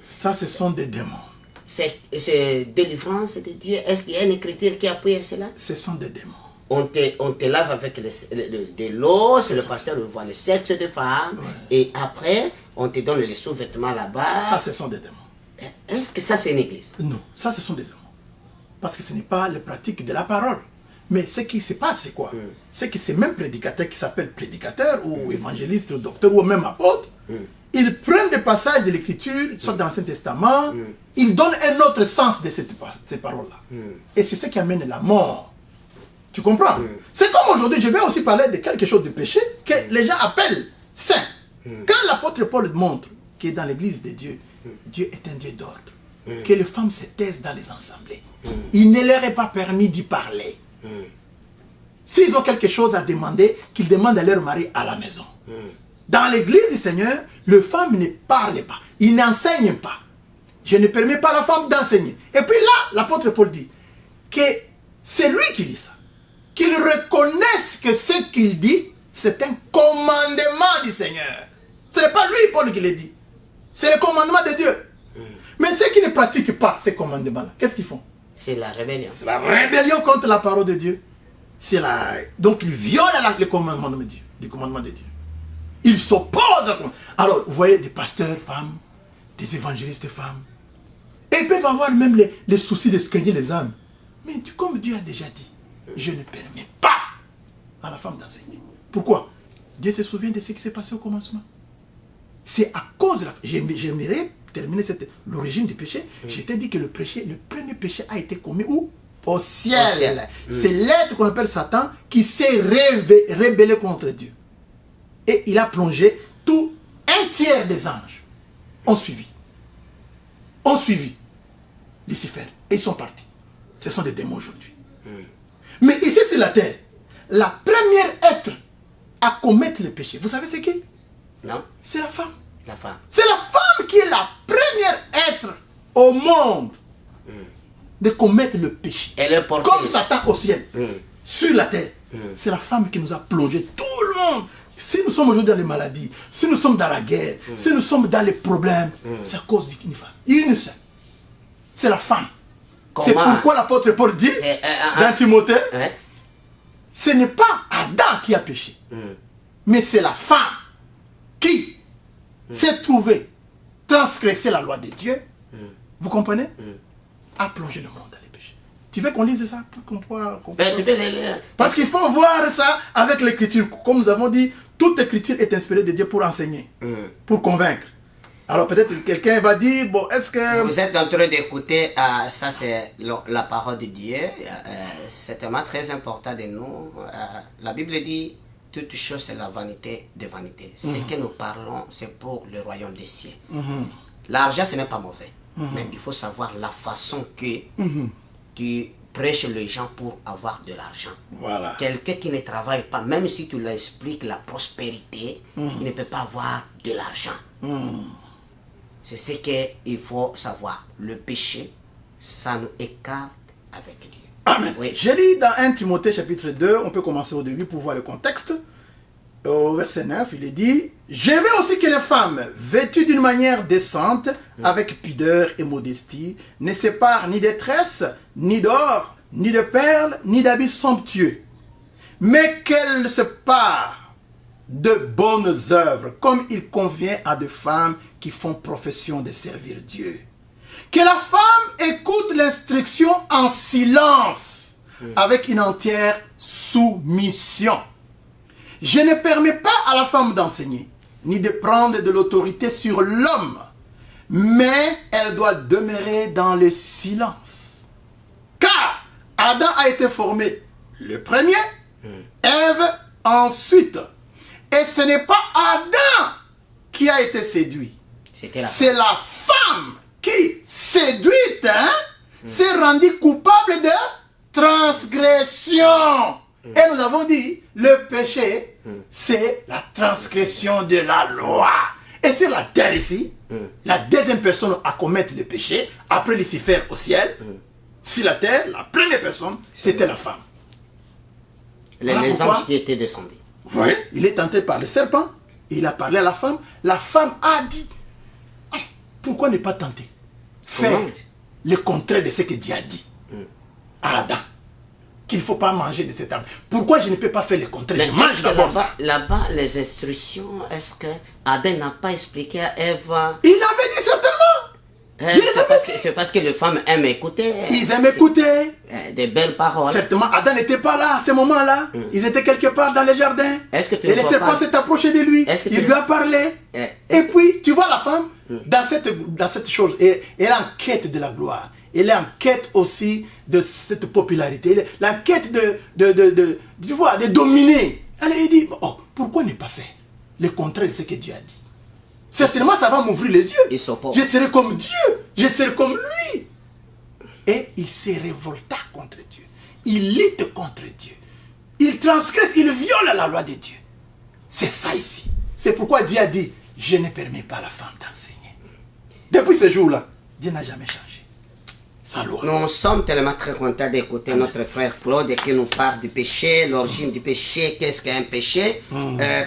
ça, ce sont des démons. C'est délivrance de Dieu. Est-ce qu'il y a une écriture qui appuie cela? Ce sont des démons. On te lave avec de l'eau, c'est le pasteur voit le sexe de femme, et après, on te donne les sous-vêtements là-bas. Ça, ce sont des démons. Est-ce que ça, c'est une église? Non, ça, ce sont des démons. Parce que ce n'est pas la pratique de la parole. Mais ce qui se passe, c'est quoi? C'est que ces mêmes prédicateurs qui s'appellent prédicateurs, ou évangélistes, ou docteurs, ou même apôtres, ils prennent des passages de l'écriture, soit dans l'Ancien Testament, ils donnent un autre sens de ces paroles-là. Et c'est ce qui amène la mort. Tu comprends? C'est comme aujourd'hui, je vais aussi parler de quelque chose de péché que les gens appellent saint. Quand l'apôtre Paul montre que dans l'église de Dieu, Dieu est un Dieu d'ordre, que les femmes se taisent dans les assemblées, il ne leur est pas permis d'y parler. S'ils ont quelque chose à demander, qu'ils demandent à leur mari à la maison. Dans l'église du Seigneur, les femmes ne parlent pas, ils n'enseignent pas. Je ne permets pas à la femme d'enseigner. Et puis là, l'apôtre Paul dit que c'est lui qui dit ça. Qu'il reconnaisse que ce qu'il dit, c'est un commandement du Seigneur. Ce n'est pas lui, Paul, qui le dit. C'est le commandement de Dieu. Mais ceux qui ne pratiquent pas ces commandements-là, qu'est-ce qu'ils font? C'est la rébellion. C'est la rébellion contre la parole de Dieu. Donc ils violent le commandement de Dieu. Les commandements de Dieu. Ils s'opposent. Alors, vous voyez, des pasteurs femmes, des évangélistes femmes. Et ils peuvent avoir même les soucis de gagner les âmes. Mais comme Dieu a déjà dit, je ne permets pas à la femme d'enseigner. Pourquoi? Dieu se souvient de ce qui s'est passé au commencement. C'est à cause de j'aimerais terminer l'origine du péché. Je t'ai dit que le premier péché a été commis où? Au ciel. C'est l'être qu'on appelle Satan qui s'est rébellé contre Dieu. Et il a plongé tout un tiers des anges. Ont suivi Lucifer. Et ils sont partis. Ce sont des démons aujourd'hui. Mais ici sur la terre, la première être à commettre le péché, vous savez c'est qui? Non. C'est la femme. La femme. C'est la femme qui est la première être au monde de commettre le péché. Elle est portée. Comme Satan au ciel, sur la terre. C'est la femme qui nous a plongé tout le monde. Si nous sommes aujourd'hui dans les maladies, si nous sommes dans la guerre, si nous sommes dans les problèmes, c'est à cause d'une femme. Une seule. C'est la femme. C'est pourquoi l'apôtre Paul dit dans Timothée, ce n'est pas Adam qui a péché, mais c'est la femme qui s'est trouvée transgresser la loi de Dieu. Vous comprenez? A plongé le monde dans les péchés. Tu veux qu'on lise ça pour qu'on puisse... Parce qu'il faut voir ça avec l'écriture. Comme nous avons dit, toute écriture est inspirée de Dieu pour enseigner, pour convaincre. Alors peut-être quelqu'un va dire, bon, est-ce que... Vous êtes en train d'écouter, ça c'est la parole de Dieu, c'est tellement très important de nous. La Bible dit, toute chose c'est la vanité des vanités. Ce que nous parlons, c'est pour le royaume des cieux. L'argent, ce n'est pas mauvais, mais il faut savoir la façon que tu prêches les gens pour avoir de l'argent. Voilà. Quelqu'un qui ne travaille pas, même si tu lui expliques la prospérité, il ne peut pas avoir de l'argent. C'est ce qu'il faut savoir. Le péché, ça nous écarte avec Dieu. Amen. Oui. Je lis dans 1 Timothée chapitre 2, on peut commencer au début pour voir le contexte. Au verset 9, il est dit, « Je veux aussi que les femmes, vêtues d'une manière décente, avec pudeur et modestie, ne séparent ni des tresses, ni d'or, ni de perles, ni d'habits somptueux, mais qu'elles se parent de bonnes œuvres, comme il convient à des femmes qui font profession de servir Dieu. Que la femme écoute l'instruction en silence, avec une entière soumission. Je ne permets pas à la femme d'enseigner, ni de prendre de l'autorité sur l'homme, mais elle doit demeurer dans le silence. Car Adam a été formé le premier, Ève ensuite. Et ce n'est pas Adam qui a été séduit. C'est la femme qui, séduite, s'est rendue coupable de transgression. Et nous avons dit, le péché, c'est la transgression de la loi. Et sur la terre ici, la deuxième personne à commettre le péché, après Lucifer au ciel, sur la terre, la première personne, c'était la femme. Les anges qui étaient descendus. Oui, il est tenté par le serpent, il a parlé à la femme a dit, pourquoi ne pas tenter? Faire le contraire de ce que Dieu a dit à Adam. Qu'il ne faut pas manger de cet arbre. Pourquoi je ne peux pas faire le contraire? Je mange d'abord ça. Là-bas, les instructions, est-ce que Adam n'a pas expliqué à Ève? Il avait dit certainement. C'est parce que les femmes aiment écouter. Ils aiment écouter. Des belles paroles. Certainement, Adam n'était pas là à ce moment-là. Ils étaient quelque part dans le jardin. Et le serpent s'est approché de lui. Il lui a parlé. Et puis, tu vois la femme, dans cette chose, elle est en quête de la gloire. Elle est en quête aussi de cette popularité. Elle est en quête de dominer. Elle dit, oh, pourquoi ne pas faire le contraire de ce que Dieu a dit? Certainement, ça va m'ouvrir les yeux. Je serai comme Dieu. Je serai comme lui. Et il se révolta contre Dieu. Il lutte contre Dieu. Il transgresse, il viole la loi de Dieu. C'est ça ici. C'est pourquoi Dieu a dit, je ne permets pas à la femme d'enseigner. Depuis ce jour-là, Dieu n'a jamais changé. Nous sommes tellement très contents d'écouter notre frère Claude qui nous parle du péché, l'origine du péché, qu'est-ce qu'un péché.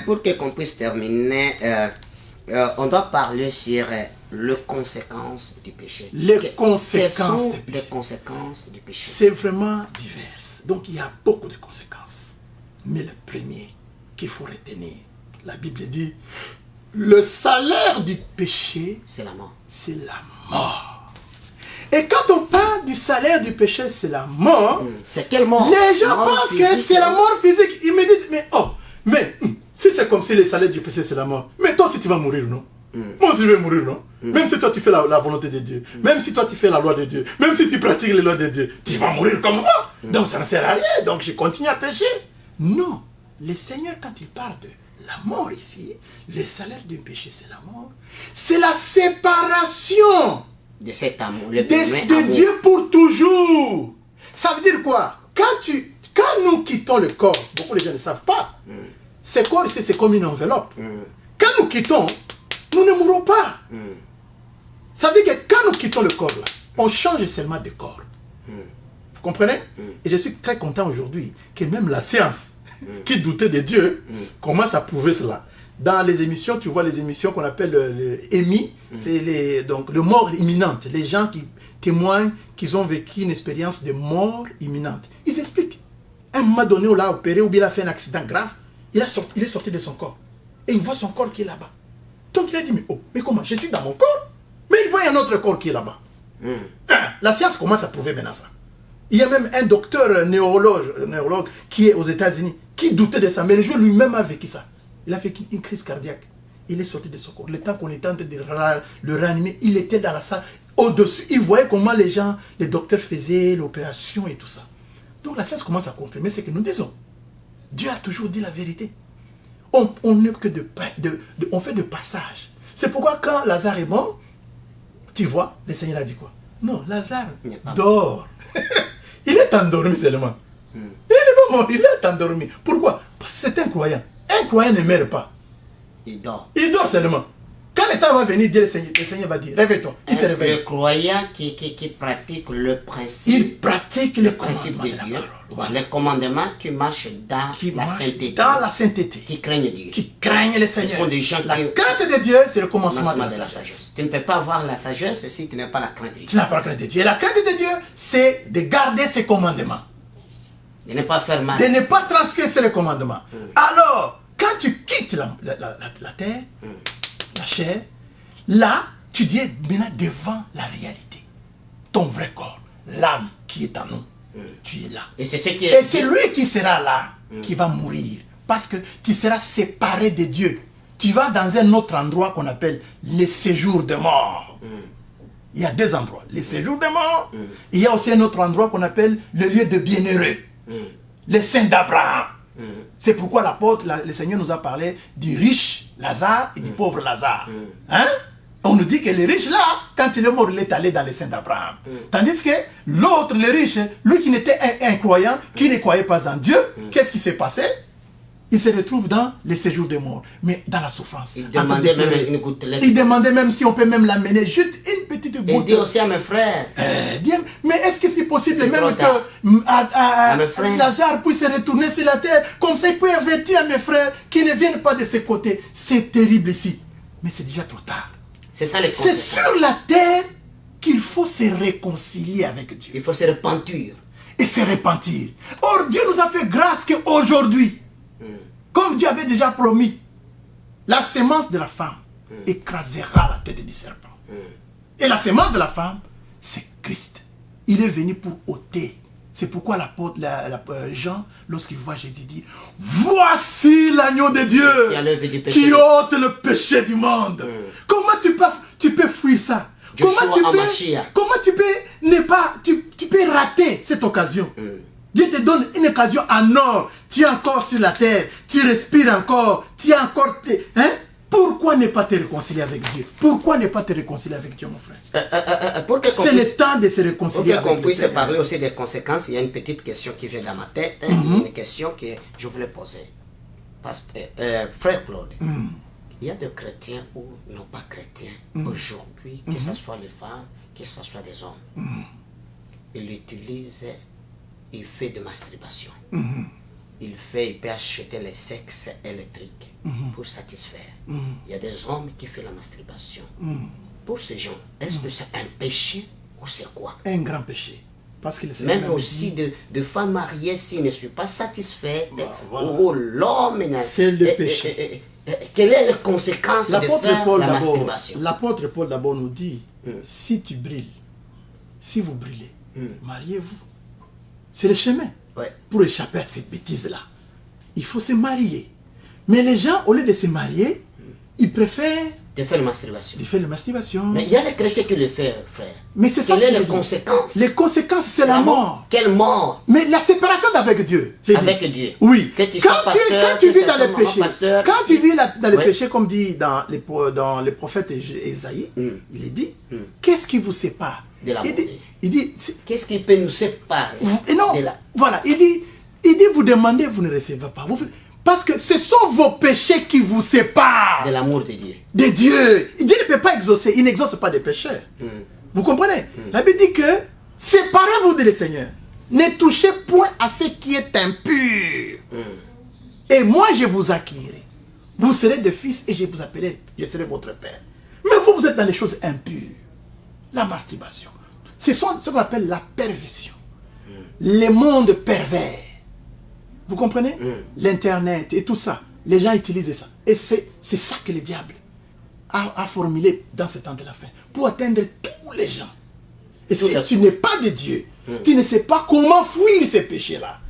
Pour qu'on puisse terminer, on doit parler sur les conséquences du péché. Les conséquences du péché. C'est vraiment divers. Donc il y a beaucoup de conséquences. Mais le premier qu'il faut retenir, la Bible dit, le salaire du péché, c'est la mort. C'est la mort. Et quand on parle du salaire du péché, c'est la mort. C'est quelle mort? Les gens pensent que c'est la mort physique. Ils me disent, si c'est comme si le salaire du péché, c'est la mort. Mais toi, si tu vas mourir, non? Moi aussi, je vais mourir, non? Même si toi, tu fais la volonté de Dieu. Même si toi, tu fais la loi de Dieu. Même si tu pratiques les lois de Dieu. Tu vas mourir comme moi. Donc, ça ne sert à rien. Donc, je continue à pécher. Non. Le Seigneur, quand il parle de la mort ici, le salaire du péché, c'est la mort. C'est la séparation de cet amour, de Dieu pour toujours. Ça veut dire quoi? Quand nous quittons le corps, beaucoup de gens ne savent pas. Ce corps ici, c'est comme une enveloppe. Quand nous quittons, nous ne mourrons pas. Ça veut dire que quand nous quittons le corps, là, on change seulement de corps. Vous comprenez? Et je suis très content aujourd'hui que même la science, qui doutait de Dieu, commence à prouver cela. Dans les émissions, tu vois les émissions qu'on appelle le EMI, c'est donc le mort imminente. Les gens qui témoignent qu'ils ont vécu une expérience de mort imminente. Ils expliquent. À un moment donné, on l'a opéré ou bien il a fait un accident grave, il est sorti de son corps. Et il voit son corps qui est là-bas. Donc il a dit, mais comment? Je suis dans mon corps, mais il voit un autre corps qui est là-bas. La science commence à prouver maintenant ça. Il y a même un docteur neurologue qui est aux États-Unis, qui doutait de ça, mais le jour lui-même a vécu ça. Il a fait une crise cardiaque. Il est sorti de son corps. Le temps qu'on était en train de le réanimer, il était dans la salle. Au-dessus, il voyait comment les docteurs faisaient l'opération et tout ça. Donc la science commence à confirmer ce que nous disons. Dieu a toujours dit la vérité. On n'est que on fait de passage. C'est pourquoi quand Lazare est mort, tu vois, le Seigneur a dit quoi? Non, Lazare dort. Il est endormi seulement. Il n'est pas mort, il est endormi. Pourquoi? Parce que c'est un croyant. Un croyant ne meurt pas. Il dort. Il dort seulement. Quand le temps va venir, le Seigneur va dire, réveille-toi. Il se réveille. Le croyant qui pratique le principe, Il pratique le principe commandement de de la Dieu, parole. Voilà. les commandements qui marchent dans Qui la marchent sainteté, dans la sainteté. qui craignent Dieu. Qui craignent le Seigneur. sont des gens La qui- crainte de Dieu, c'est le commencement de la de la sagesse. sagesse. Tu ne peux pas avoir la sagesse si tu n'as pas la crainte de Tu Dieu. n'as pas la crainte de Dieu. Et la crainte de Dieu, c'est de garder ses commandements. De ne pas faire mal. De ne pas transgresser les commandements. Alors, quand tu quittes la terre, la chair, là, tu dis maintenant devant la réalité. Ton vrai corps, l'âme qui est en nous, tu es là. Et c'est ce qui Et c'est lui qui sera là, qui va mourir. Parce que tu seras séparé de Dieu. Tu vas dans un autre endroit qu'on appelle le séjour de mort. Il y a deux endroits. Le séjour de mort. Il y a aussi un autre endroit qu'on appelle le lieu de bienheureux. Les saints d'Abraham. C'est pourquoi l'apôtre, le Seigneur nous a parlé du riche Lazare et du pauvre Lazare. Hein? On nous dit que le riche là, quand il est mort, il est allé dans les saints d'Abraham. Tandis que l'autre, le riche, lui qui n'était un croyant, qui ne croyait pas en Dieu, qu'est-ce qui s'est passé? Il se retrouve dans les séjours de mort, mais dans la souffrance. Il demandait même une gouttelette. Il demandait même si on peut même l'amener, juste une petite Et goutte. dit aussi à mes frères, Mais est-ce que c'est possible C'est même trop tard. que mes frères. Lazare puisse se retourner sur la terre, comme ça il peut avertir à mes frères qui ne viennent pas de ce côté. C'est terrible ici, mais c'est déjà trop tard. c'est ça les C'est conséquences. sur la terre qu'il faut se réconcilier avec Dieu Il faut se repentir. et se repentir. Or, Dieu nous a fait grâce qu'aujourd'hui, comme Dieu avait déjà promis, la sémence de la femme écrasera la tête du serpent. Et la sémence de la femme, c'est Christ. Il est venu pour ôter. C'est pourquoi l'apôtre Jean, lorsqu'il voit Jésus, dit: voici l'agneau de Dieu Qui enlève du péché. qui ôte le péché du monde. Comment tu peux fuir ça? Joshua Hamashiach. Comment tu peux ne pas, tu peux rater cette occasion? Dieu te donne une occasion en or. Tu es encore sur la terre. Tu respires encore. Tu es encore... Pourquoi ne pas te réconcilier avec Dieu? Pourquoi ne pas te réconcilier avec Dieu, mon frère? Pour que qu'on C'est puisse- le temps de se pour réconcilier que avec qu'on le puisse Seigneur. parler aussi des conséquences, il y a une petite question qui vient dans ma tête. Une question que je voulais poser. Frère Claude, il y a des chrétiens ou non pas chrétiens aujourd'hui, que ce soit les femmes, que ce soit des hommes, ils utilisent, il fait de masturbation. Il peut acheter les sexes électriques pour satisfaire. Il y a des hommes qui font la masturbation. Pour ces gens, est-ce que c'est un péché ou c'est quoi? Un grand péché. Parce que le Seigneur Même nous aussi dit, de femmes mariées, s'ils ne sont pas satisfaites, Voilà. ou l'homme... C'est le péché. Quelles sont les conséquences de l'apôtre faire Paul la d'abord, masturbation? l'apôtre Paul d'abord nous dit, si tu brilles, si vous brillez, mariez-vous. C'est le chemin. Ouais. Pour échapper à ces bêtises-là, il faut se marier. Mais les gens, au lieu de se marier, ils préfèrent De faire la masturbation. faire la masturbation. Mais il y a les chrétiens qui le font, frère. Mais c'est ça Quelles ce sont que les je dis. conséquences? Les conséquences, c'est la mort. Quelle mort? Mais la séparation d'avec Dieu. j'ai dit. Avec Dieu. Oui. Que tu Quand sois pasteur, tu que vis ce dans soit les péchés, pasteur, quand si- tu vis dans les Ouais. péchés, comme dit dans les prophètes Ésaïe, il est dit, qu'est-ce qui vous sépare? De l'amour de Dieu. Il dit, Qu'est-ce qui peut nous séparer et non, de la... voilà, il dit, vous demandez, vous ne recevez pas. Parce que ce sont vos péchés qui vous séparent de l'amour de Dieu? de Dieu. Dieu ne peut pas exaucer, il n'exauce pas des pécheurs. Vous comprenez? La Bible dit que séparez-vous de le Seigneur. Ne touchez point à ce qui est impur. Et moi je vous accueillerai. Vous serez des fils et je vous appellerai, je serai votre père. Mais vous êtes dans les choses impures. La masturbation. Ce qu'on appelle la perversion. Le monde pervers. Vous comprenez? L'internet et tout ça. Les gens utilisent ça. Et c'est ça que le diable a formulé dans ce temps de la fin. Pour atteindre tous les gens. Et si tu n'es pas de Dieu, tu ne sais pas comment fuir ces péchés-là.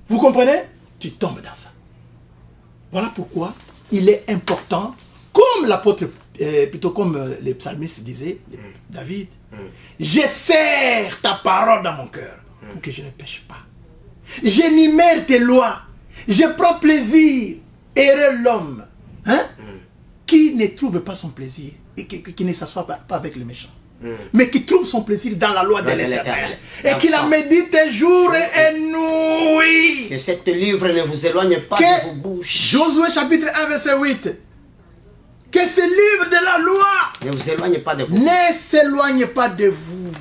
Vous comprenez? Tu tombes dans ça. Voilà pourquoi il est important, comme l'apôtre, plutôt comme les psalmistes disaient, David, je serre ta parole dans mon cœur pour que je ne pêche pas. J'énumère tes lois. Je prends plaisir. Heureux l'homme qui ne trouve pas son plaisir et qui ne s'assoit pas avec le méchant. Mais qui trouve son plaisir dans la loi de l'Éternel. Et qui la médite jour et nuit. Que cette livre ne vous éloigne pas de vos bouches. Josué chapitre 1 verset 8. Que ce livre de la loi Ne vous éloignez pas de vous. Ne s'éloignez pas de vous.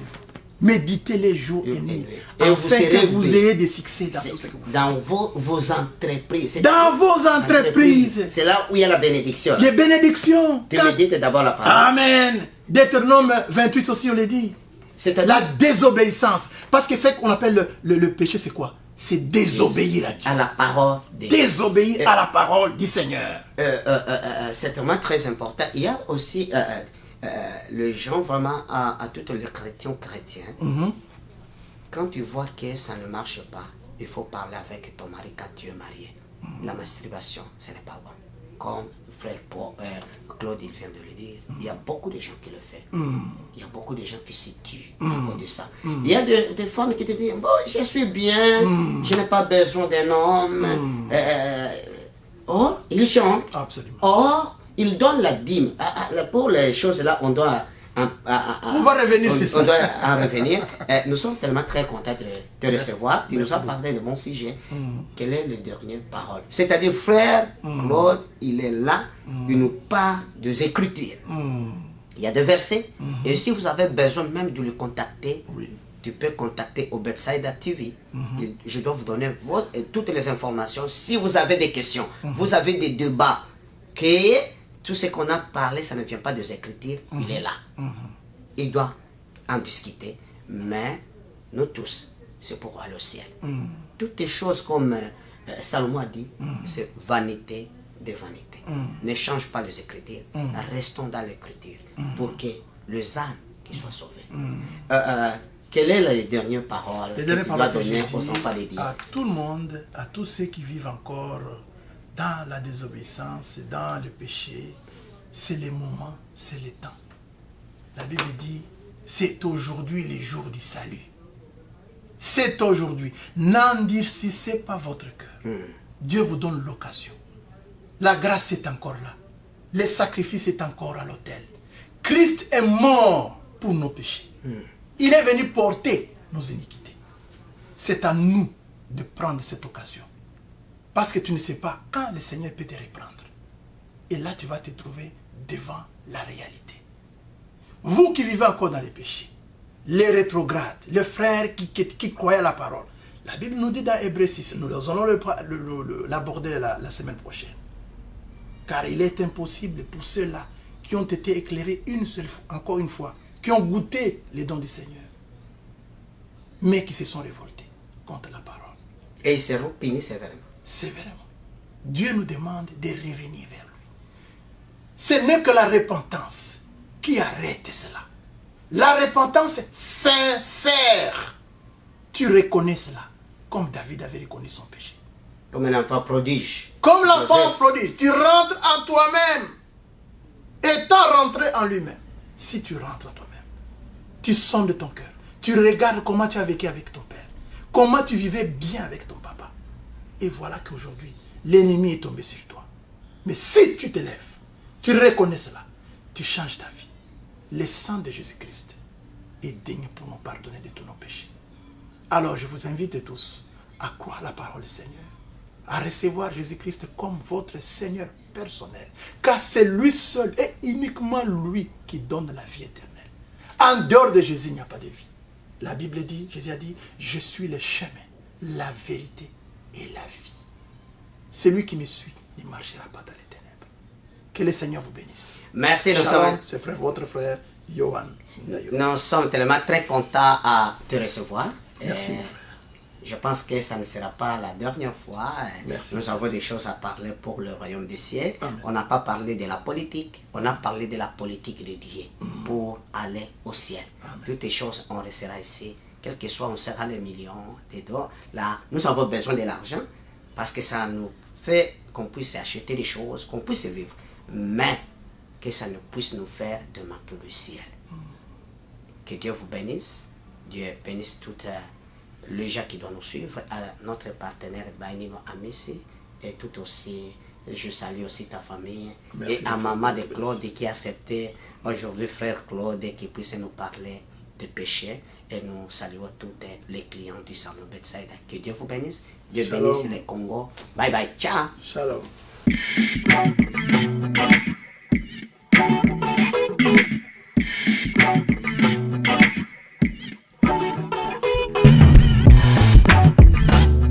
Méditez les jours et nuits. Et afin que vous ayez des succès dans tout ce que vous faites. Dans vos entreprises. Dans vos entreprises. C'est là où il y a la bénédiction. Les bénédictions. Tu médites d'abord la parole. Amen. Deutéronome 28 aussi, on le dit. La désobéissance. Parce que c'est qu'on appelle le péché, c'est quoi? C'est désobéir à Dieu. À la parole de Dieu. Désobéir à la parole du Seigneur. C'est vraiment très important. Il y a aussi les gens vraiment, à tous les chrétiens, quand tu vois que ça ne marche pas, il faut parler avec ton mari quand tu es marié. La masturbation, ce n'est pas bon. Comme frère Claude il vient de le dire, il y a beaucoup de gens qui le font. Il y a beaucoup de gens qui se tuent à cause de ça. Il y a des femmes qui te disent, bon, je suis bien, je n'ai pas besoin d'un homme. Or, ils chantent. Absolument. Or, ils donnent la dîme. Pour les choses là, on doit... on va revenir sur ça. On doit en revenir. Nous sommes tellement très contents de te recevoir. Tu nous as parlé de mon sujet. Quelle est la dernière parole? C'est-à-dire, frère Claude, il est là. Il nous parle des Écritures. Il y a des versets. Et si vous avez besoin même de le contacter, tu peux contacter au Bethsaida TV. Je dois vous donner toutes les informations. Si vous avez des questions, vous avez des débats, tout ce qu'on a parlé, ça ne vient pas des Écritures, il est là. Il doit en discuter. Mais nous tous, c'est pour aller au ciel. Toutes les choses comme Salomon a dit, c'est vanité de vanité. Ne change pas les Écritures. Restons dans l'Écriture pour que les âmes qui soient sauvées. Quelle est la dernière parole que tu dois donner aux enfants de Dieu? À tout le monde, à tous ceux qui vivent encore dans la désobéissance, dans le péché, c'est le moment, c'est le temps. La Bible dit, c'est aujourd'hui le jour du salut. C'est aujourd'hui. N'endurcissez pas votre cœur. Dieu vous donne l'occasion. La grâce est encore là. Le sacrifice est encore à l'autel. Christ est mort pour nos péchés. Il est venu porter nos iniquités. C'est à nous de prendre cette occasion. Parce que tu ne sais pas quand le Seigneur peut te reprendre. Et là, tu vas te trouver devant la réalité. Vous qui vivez encore dans les péchés, les rétrogrades, les frères qui croyaient à la parole. La Bible nous dit dans Hébreux 6, nous allons l'aborder la semaine prochaine. Car il est impossible pour ceux-là qui ont été éclairés encore une fois, qui ont goûté les dons du Seigneur, mais qui se sont révoltés contre la parole. Et ils seront punis sévèrement. Sévèrement. Dieu nous demande de revenir vers lui. Ce n'est que la repentance qui arrête cela. La repentance sincère. Tu reconnais cela, comme David avait reconnu son péché. Comme un enfant prodige. Comme l'enfant prodige. Tu rentres en toi-même. Étant rentré en lui-même. Si tu rentres en toi-même, tu sondes ton cœur. Tu regardes comment tu as vécu avec ton père. Comment tu vivais bien avec ton papa. Et voilà qu'aujourd'hui, l'ennemi est tombé sur toi. Mais si tu te lèves, tu reconnais cela, tu changes ta vie. Le sang de Jésus-Christ est digne pour nous pardonner de tous nos péchés. Alors je vous invite tous à croire la parole du Seigneur, à recevoir Jésus-Christ comme votre Seigneur personnel. Car c'est lui seul et uniquement lui qui donne la vie éternelle. En dehors de Jésus, il n'y a pas de vie. La Bible dit, Jésus a dit, je suis le chemin, la vérité et la vie. Celui qui me suit ne marchera pas dans les ténèbres. Que le Seigneur vous bénisse. Merci, c'est votre frère Johan. Nous sommes tellement très contents à te recevoir. Merci, mon frère. Je pense que ça ne sera pas la dernière fois. Merci. Nous avons des choses à parler pour le royaume des cieux. Amen. On n'a pas parlé de la politique, on a parlé de la politique de Dieu pour aller au ciel. Amen. Toutes les choses, on restera ici. Quel que soit, on sera les millions de dollars. Là, nous avons besoin de l'argent parce que ça nous fait qu'on puisse acheter des choses, qu'on puisse vivre. Mais que ça ne puisse nous faire de manquer le ciel. Que Dieu vous bénisse. Dieu bénisse tout les gens qui doivent nous suivre, à notre partenaire Bainino Amissi, et tout aussi, je salue aussi ta famille. Merci et à maman de Claude qui a accepté aujourd'hui frère Claude qui puisse nous parler de péché. Et nous saluons tous les clients du salon Bethsaida. Que Dieu vous bénisse. Dieu Shalom. bénisse le Congo. Bye bye. Ciao. Shalom.